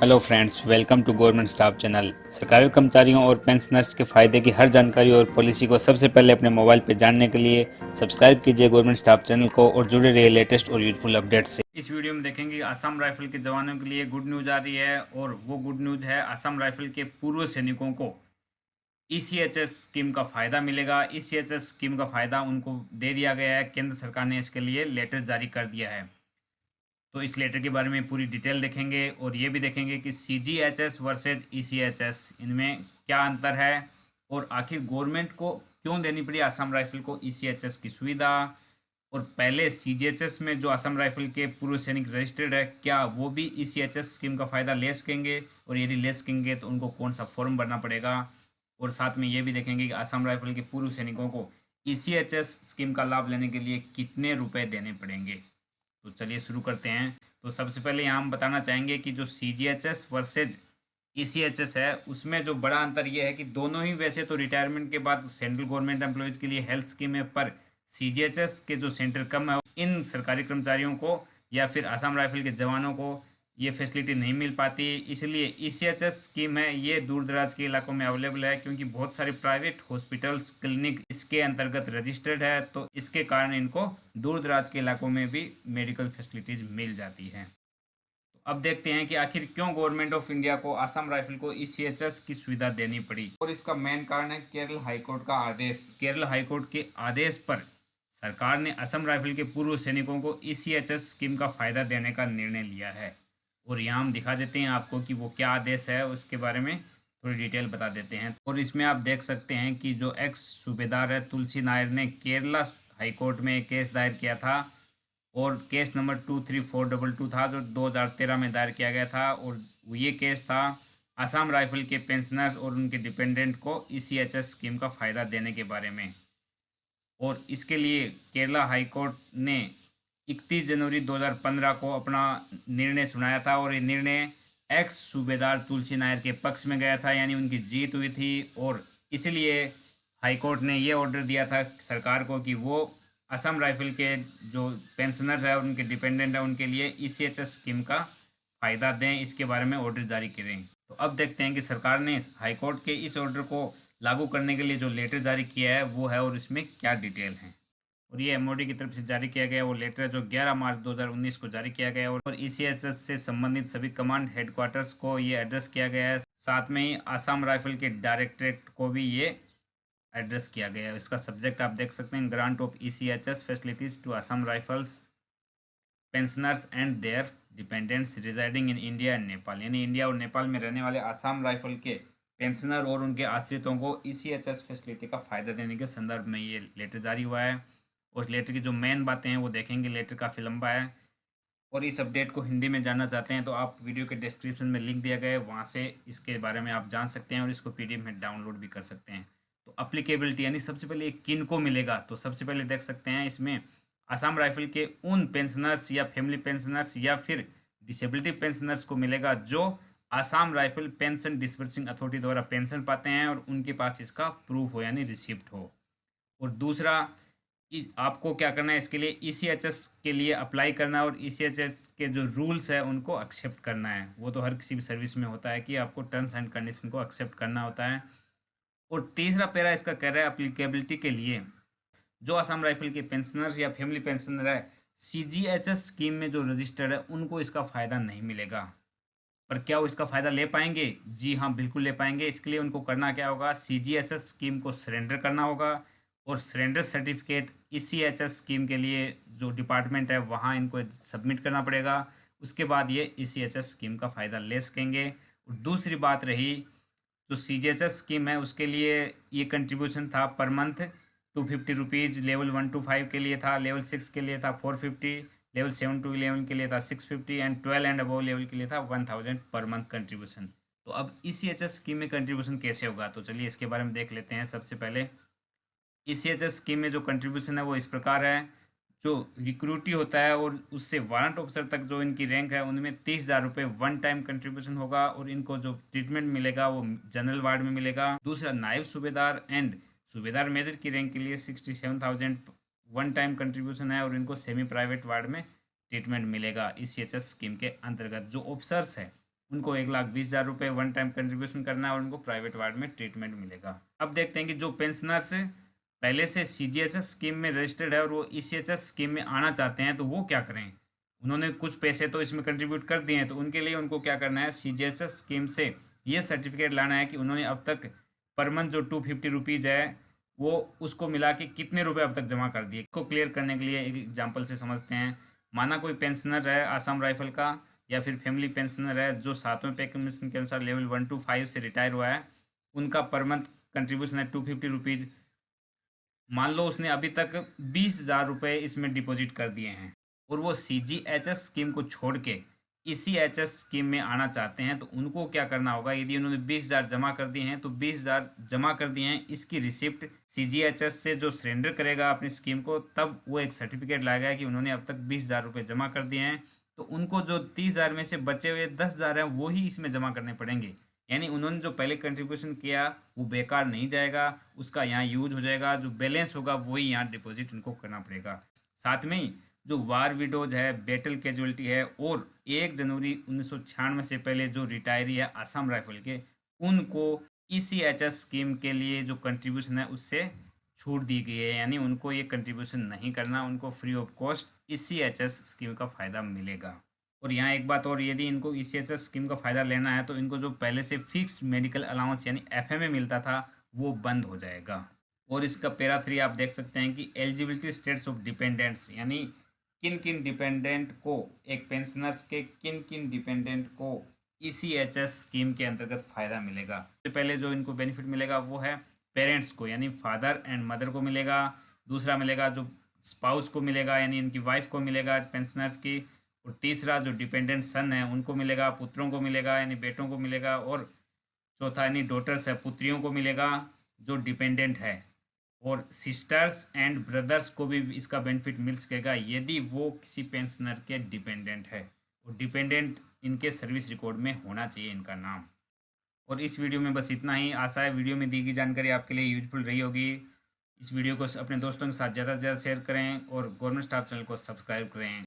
Hello friends, welcome to government staff channel. सरकारी कर्मचारियों और पेंशनर्स के फायदे की हर जानकारी और पॉलिसी को सबसे पहले अपने मोबाइल पर जानने के लिए सब्सक्राइब कीजिए गवर्नमेंट स्टाफ चैनल को और जुड़े रहिए लेटेस्ट और यूजफुल अपडेट से। इस वीडियो में देखेंगे असम राइफल के जवानों के लिए गुड न्यूज़ आ रही है और वो गुड न्यूज़ है असम राइफल के पूर्व सैनिकों को ईसीएचएस स्कीम का फ़ायदा मिलेगा। ईसीएचएस स्कीम का फ़ायदा उनको दे दिया गया है। केंद्र सरकार ने इसके लिए लेटर जारी कर दिया है। तो इस लेटर के बारे में पूरी डिटेल देखेंगे और ये भी देखेंगे कि सीजीएचएस वर्सेज ईसीएचएस इनमें क्या अंतर है और आखिर गवर्नमेंट को क्यों देनी पड़ी असम राइफल को ईसीएचएस की सुविधा। और पहले सीजीएचएस में जो असम राइफल के पूर्व सैनिक रजिस्टर्ड है क्या वो भी ईसीएचएस स्कीम का फ़ायदा ले सकेंगे और यदि ले सकेंगे तो उनको कौन सा फॉर्म भरना पड़ेगा। और साथ में ये भी देखेंगे कि असम राइफल के पूर्व सैनिकों को ईसीएचएस स्कीम का लाभ लेने के लिए कितने रुपए देने पड़ेंगे। तो चलिए शुरू करते हैं। तो सबसे पहले यहाँ हम बताना चाहेंगे कि जो सीजीएचएस वर्सेज ईसीएचएस है उसमें जो बड़ा अंतर ये है कि दोनों ही वैसे तो रिटायरमेंट के बाद सेंट्रल गवर्नमेंट एम्प्लॉयज़ के लिए हेल्थ स्कीम है, पर सीजीएचएस के जो सेंटर कम है इन सरकारी कर्मचारियों को या फिर असम राइफल के जवानों को ये फैसिलिटी नहीं मिल पाती। इसलिए ईसीएचएस स्कीम है ये दूर दराज के इलाकों में अवेलेबल है क्योंकि बहुत सारे प्राइवेट हॉस्पिटल्स क्लिनिक इसके अंतर्गत रजिस्टर्ड है, तो इसके कारण इनको दूर दराज के इलाकों में भी मेडिकल फैसिलिटीज मिल जाती है। तो अब देखते हैं कि आखिर क्यों गवर्नमेंट ऑफ इंडिया को असम राइफल को ईसीएचएस की सुविधा देनी पड़ी। और इसका मेन कारण है केरल हाईकोर्ट का आदेश। केरल हाईकोर्ट के आदेश पर सरकार ने असम राइफल के पूर्व सैनिकों को ईसीएचएस स्कीम का फायदा देने का निर्णय लिया है। और यहाँ हम दिखा देते हैं आपको कि वो क्या आदेश है, उसके बारे में थोड़ी डिटेल बता देते हैं। और इसमें आप देख सकते हैं कि जो एक्स सूबेदार है तुलसी नायर ने केरला हाईकोर्ट में एक केस दायर किया था और केस नंबर 23422 था जो 2013 में दायर किया गया था। और ये केस था असम राइफल के पेंशनर्स और उनके डिपेंडेंट को ईसीएचएस स्कीम का फ़ायदा देने के बारे में। और इसके लिए केरला हाईकोर्ट ने 31 जनवरी 2015 को अपना निर्णय सुनाया था और ये निर्णय एक्स सूबेदार तुलसी नायर के पक्ष में गया था, यानी उनकी जीत हुई थी। और इसलिए हाईकोर्ट ने ये ऑर्डर दिया था सरकार को कि वो असम राइफल के जो पेंशनर है और उनके डिपेंडेंट है उनके लिए ईसीएचएस स्कीम का फ़ायदा दें, इसके बारे में ऑर्डर जारी करें। तो अब देखते हैं कि सरकार ने हाईकोर्ट के इस ऑर्डर को लागू करने के लिए जो लेटर जारी किया है वो है और इसमें क्या डिटेल है। और ये एमओडी की तरफ से जारी किया गया वो लेटर जो 11 मार्च 2019 को जारी किया गया और ईसीएचएस से संबंधित सभी कमांड हेडक्वार्टर्स को ये एड्रेस किया गया है। साथ में ही असम राइफल के डायरेक्टरेट को भी ये एड्रेस किया गया है। इसका सब्जेक्ट आप देख सकते हैं, grant of ECHS facilities to Assam Rifles pensioners and their dependents residing in India and Nepal, यानी इंडिया और नेपाल में रहने वाले असम राइफल के पेंशनर और उनके आश्रितों को ईसीएचएस फैसिलिटी का फ़ायदा देने के संदर्भ में ये लेटर जारी हुआ है। और लेटर की जो मेन बातें हैं वो देखेंगे। लेटर काफ़ी लंबा है और इस अपडेट को हिंदी में जानना चाहते हैं तो आप वीडियो के डिस्क्रिप्शन में लिंक दिया गया है, वहाँ से इसके बारे में आप जान सकते हैं और इसको पीडीएफ में डाउनलोड भी कर सकते हैं। तो अप्लीकेबिलिटी यानी सबसे पहले किन को मिलेगा, तो सबसे पहले देख सकते हैं इसमें असम राइफल के उन पेंशनर्स या फैमिली पेंशनर्स या फिर डिसेबिलिटी पेंशनर्स को मिलेगा जो Assam rifle pension disbursing authority द्वारा पेंशन पाते हैं और उनके पास इसका प्रूफ हो यानी रिसिप्ट हो। और दूसरा आपको क्या करना है, इसके लिए ईसीएचएस के लिए अप्लाई करना है और ईसीएचएस के जो रूल्स है उनको एक्सेप्ट करना है। वो तो हर किसी भी सर्विस में होता है कि आपको टर्म्स एंड कंडीशन को एक्सेप्ट करना होता है। और तीसरा पैरा इसका कह रहा है अप्लीकेबिलिटी के लिए जो असम राइफल के पेंशनर्स या फैमिली पेंशनर है सीजीएचएस स्कीम में जो रजिस्टर्ड है उनको इसका फ़ायदा नहीं मिलेगा। पर क्या वो इसका फ़ायदा ले पाएंगे? जी हाँ, बिल्कुल ले पाएंगे। इसके लिए उनको करना क्या होगा, सीजीएचएस स्कीम को सरेंडर करना होगा और सरेंडर सर्टिफिकेट ईसीएचएस स्कीम के लिए जो डिपार्टमेंट है वहाँ इनको सबमिट करना पड़ेगा। उसके बाद ये ईसीएचएस स्कीम का फ़ायदा ले सकेंगे। और दूसरी बात रही जो सीजीएचएस स्कीम है उसके लिए ये कंट्रीब्यूशन था per month 250 rupees, level 1 to 5 के लिए था, लेवल 6 के लिए था 450, लेवल 7 to 11 के लिए था 650 एंड 12 एंड अबव लेवल के लिए था 1000 पर मंथ कंट्रीब्यूशन। तो अब ईसीएचएस स्कीम में कंट्रीब्यूशन कैसे होगा, तो चलिए इसके बारे में देख लेते हैं। सबसे पहले ईसीएचएस स्कीम में जो कंट्रीब्यूशन है वो इस प्रकार है, जो रिक्रूटी होता है और उससे वारंट ऑफिसर तक जो इनकी रैंक है उनमें 30,000 रुपये वन टाइम कंट्रीब्यूशन होगा और इनको जो ट्रीटमेंट मिलेगा वो जनरल वार्ड में मिलेगा। दूसरा नायब सूबेदार एंड सूबेदार मेजर की रैंक के लिए 67,000 वन टाइम कंट्रीब्यूशन है और इनको सेमी प्राइवेट वार्ड में ट्रीटमेंट मिलेगा ईसीएचएस स्कीम के अंतर्गत। जो ऑफिसर्स है उनको 1,20,000 रुपये वन टाइम कंट्रीब्यूशन करना है और उनको प्राइवेट वार्ड में ट्रीटमेंट मिलेगा। अब देखते हैं कि जो पेंशनर्स पहले से CGHS स्कीम में रजिस्टर्ड है और वो ECHS स्कीम में आना चाहते हैं तो वो क्या करें। उन्होंने कुछ पैसे तो इसमें कंट्रीब्यूट कर दिए हैं, तो उनके लिए उनको क्या करना है, CGHS स्कीम से ये सर्टिफिकेट लाना है कि उन्होंने अब तक पर मंथ जो 250 रुपीज़ है वो उसको मिला के कितने रुपए अब तक जमा कर दिए। इसको क्लियर करने के लिए एक एग्जांपल से समझते हैं। माना कोई पेंशनर है आसाम राइफल का या फिर फैमिली पेंशनर है जो 7वें पे कमीशन के अनुसार लेवल 1 to 5 से रिटायर हुआ है, उनका पर मंथ कंट्रीब्यूशन है 250 रुपीज़। मान लो उसने अभी तक 20,000 रुपये इसमें डिपॉजिट कर दिए हैं और वो CGHS स्कीम को छोड़ के ECHS स्कीम में आना चाहते हैं, तो उनको क्या करना होगा। यदि उन्होंने 20,000 जमा कर दिए हैं तो 20,000 जमा कर दिए हैं, इसकी रिसिप्ट CGHS से जो सरेंडर करेगा अपनी स्कीम को, तब वो एक सर्टिफिकेट लाएगा कि उन्होंने अब तक 20,000 रुपये जमा कर दिए हैं। तो उनको जो 30,000 में से बचे हुए 10,000 हैं वो ही इसमें जमा करने पड़ेंगे। यानी उन्होंने जो पहले कंट्रीब्यूशन किया वो बेकार नहीं जाएगा, उसका यहाँ यूज हो जाएगा, जो बैलेंस होगा वही यहाँ डिपॉजिट उनको करना पड़ेगा। साथ में ही जो वार विडोज है, बैटल कैजुअलिटी है और 1 जनवरी 1996 से पहले जो रिटायरी है आसाम राइफल के, उनको ECHS स्कीम के लिए जो कंट्रीब्यूशन है उससे छूट दी गई है। यानी उनको ये कंट्रीब्यूशन नहीं करना, उनको free of cost ECHS scheme का फ़ायदा मिलेगा। और यहाँ एक बात और, यदि इनको ECHS स्कीम का फ़ायदा लेना है तो इनको जो पहले से फिक्स्ड मेडिकल अलाउंस यानी FMA मिलता था वो बंद हो जाएगा। और इसका पैरा 3 आप देख सकते हैं कि एलिजिबिलिटी स्टेट्स ऑफ डिपेंडेंट्स, यानी किन किन डिपेंडेंट को, एक पेंशनर्स के किन किन डिपेंडेंट को ECHS स्कीम के अंतर्गत फ़ायदा मिलेगा। सबसे पहले जो इनको बेनिफिट मिलेगा वो है पेरेंट्स को, यानी फादर एंड मदर को मिलेगा। दूसरा मिलेगा जो स्पाउस को मिलेगा, यानी इनकी वाइफ को मिलेगा पेंशनर्स की। और तीसरा जो डिपेंडेंट सन है उनको मिलेगा, पुत्रों को मिलेगा यानी बेटों को मिलेगा। और चौथा यानी डॉटर्स है, पुत्रियों को मिलेगा जो डिपेंडेंट है। और सिस्टर्स एंड ब्रदर्स को भी इसका बेनिफिट मिल सकेगा यदि वो किसी पेंशनर के डिपेंडेंट है। और डिपेंडेंट इनके सर्विस रिकॉर्ड में होना चाहिए इनका नाम। और इस वीडियो में बस इतना ही। आशा है वीडियो में दी गई जानकारी आपके लिए यूजफुल रही होगी। इस वीडियो को अपने दोस्तों के साथ ज़्यादा से ज़्यादा शेयर करें और गवर्नमेंट स्टाफ चैनल को सब्सक्राइब करें।